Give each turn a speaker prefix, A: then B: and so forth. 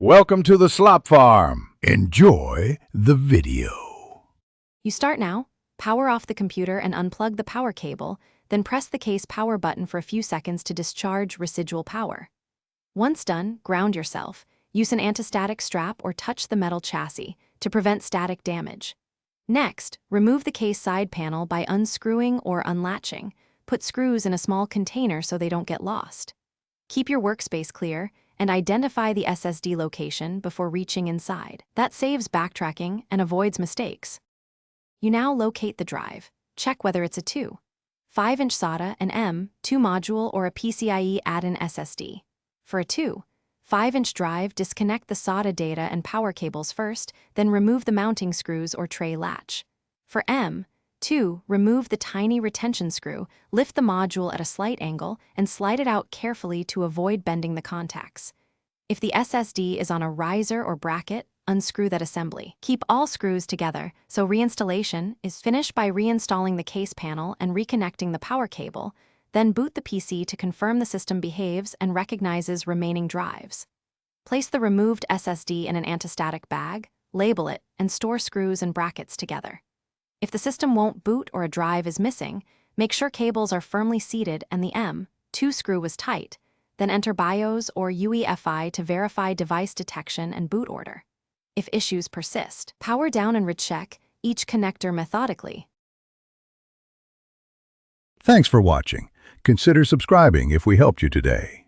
A: Welcome to the Slop Farm. Enjoy the video.
B: You start now, power off the computer and unplug the power cable, then press the case power button for a few seconds to discharge residual power. Once done, ground yourself. Use an anti-static strap or touch the metal chassis to prevent static damage. Next, remove the case side panel by unscrewing or unlatching. Put screws in a small container so they don't get lost. Keep your workspace clear and identify the SSD location before reaching inside. That saves backtracking and avoids mistakes. You now locate the drive. Check whether it's a 2, 5-inch SATA, an M.2 module, or a PCIe add-in SSD. For a 2, 5-inch drive, disconnect the SATA data and power cables first, then remove the mounting screws or tray latch. For M.2, remove the tiny retention screw, lift the module at a slight angle, and slide it out carefully to avoid bending the contacts. If the SSD is on a riser or bracket, unscrew that assembly. Keep all screws together, so reinstallation is finished by reinstalling the case panel and reconnecting the power cable, then boot the PC to confirm the system behaves and recognizes remaining drives. Place the removed SSD in an anti-static bag, label it, and store screws and brackets together. If the system won't boot or a drive is missing, make sure cables are firmly seated and the M.2 screw was tight, then enter BIOS or UEFI to verify device detection and boot order. If issues persist, power down and recheck each connector methodically.
A: Thanks for watching. Consider subscribing if we helped you today.